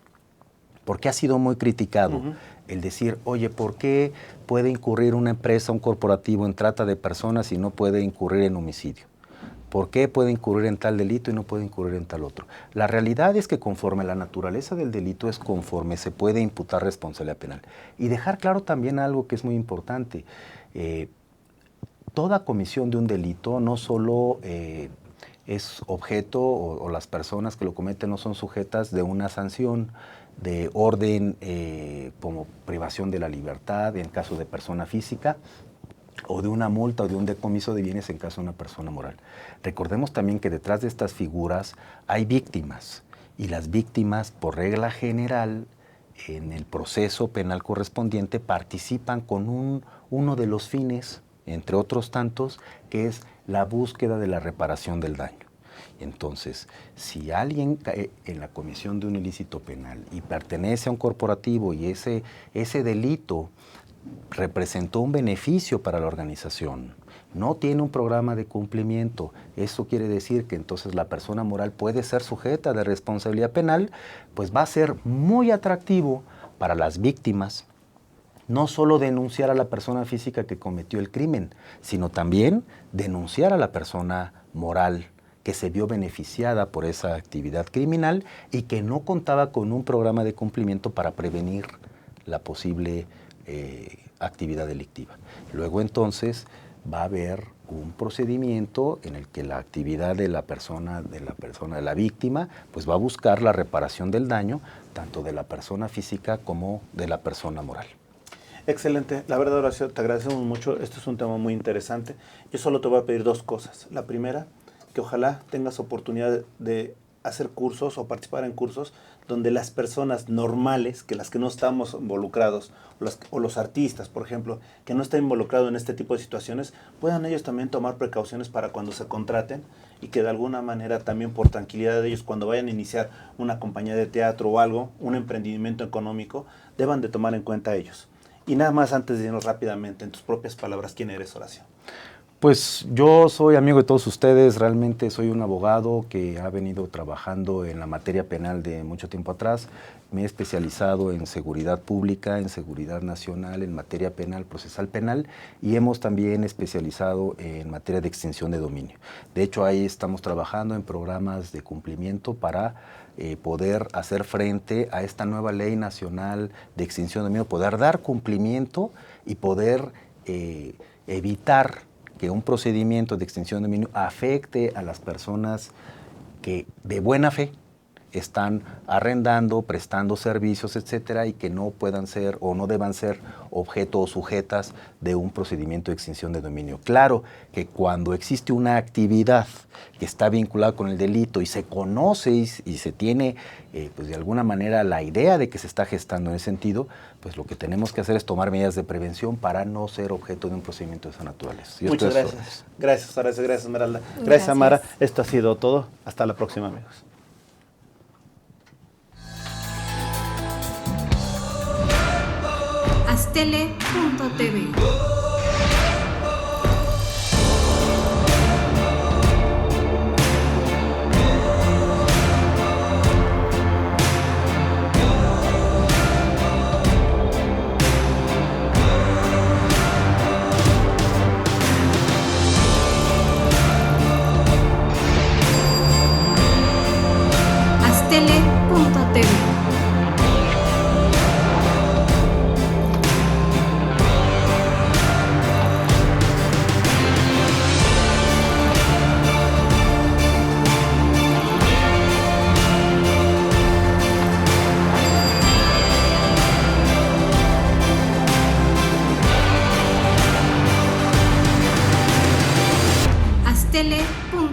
Porque ha sido muy criticado el decir, oye, ¿por qué puede incurrir una empresa, un corporativo en trata de personas y no puede incurrir en homicidio? ¿Por qué puede incurrir en tal delito y no puede incurrir en tal otro? La realidad es que conforme la naturaleza del delito es conforme se puede imputar responsabilidad penal. Y dejar claro también algo que es muy importante. Toda comisión de un delito no solo es objeto o las personas que lo cometen no son sujetas de una sanción de orden como privación de la libertad en caso de persona física o de una multa o de un decomiso de bienes en caso de una persona moral. Recordemos también que detrás de estas figuras hay víctimas y las víctimas, por regla general, en el proceso penal correspondiente participan con uno de los fines, entre otros tantos, que es la búsqueda de la reparación del daño. Entonces, si alguien cae en la comisión de un ilícito penal y pertenece a un corporativo y ese delito representó un beneficio para la organización, no tiene un programa de cumplimiento, eso quiere decir que entonces la persona moral puede ser sujeta de responsabilidad penal, pues va a ser muy atractivo para las víctimas no solo denunciar a la persona física que cometió el crimen, sino también denunciar a la persona moral que se vio beneficiada por esa actividad criminal y que no contaba con un programa de cumplimiento para prevenir la posible actividad delictiva. Luego entonces va a haber un procedimiento en el que la actividad de la víctima, pues va a buscar la reparación del daño, tanto de la persona física como de la persona moral. Excelente. La verdad, Horacio, te agradecemos mucho. Este es un tema muy interesante. Yo solo te voy a pedir dos cosas. La primera, que ojalá tengas oportunidad de hacer cursos o participar en cursos donde las personas normales, que las que no estamos involucrados, o los artistas, por ejemplo, que no están involucrados en este tipo de situaciones, puedan ellos también tomar precauciones para cuando se contraten y que de alguna manera también por tranquilidad de ellos, cuando vayan a iniciar una compañía de teatro o algo, un emprendimiento económico, deban de tomar en cuenta ellos. Y nada más antes de irnos rápidamente, en tus propias palabras, ¿quién eres, Horacio? Pues yo soy amigo de todos ustedes, realmente soy un abogado que ha venido trabajando en la materia penal de mucho tiempo atrás. Me he especializado en seguridad pública, en seguridad nacional, en materia penal, procesal penal, y hemos también especializado en materia de extinción de dominio. De hecho, ahí estamos trabajando en programas de cumplimiento para poder hacer frente a esta nueva ley nacional de extinción de dominio, poder dar cumplimiento y poder evitar que un procedimiento de extinción de dominio afecte a las personas que de buena fe están arrendando, prestando servicios, etcétera, y que no puedan ser o no deban ser objeto o sujetas de un procedimiento de extinción de dominio. Claro que cuando existe una actividad que está vinculada con el delito y se conoce y se tiene pues de alguna manera la idea de que se está gestando en ese sentido, pues lo que tenemos que hacer es tomar medidas de prevención para no ser objeto de un procedimiento de esa naturaleza. Muchas gracias. Gracias, Horacio. Gracias, Esmeralda. Gracias, Amara. Esto ha sido todo. Hasta la próxima, amigos. Astele.tv Astele.tv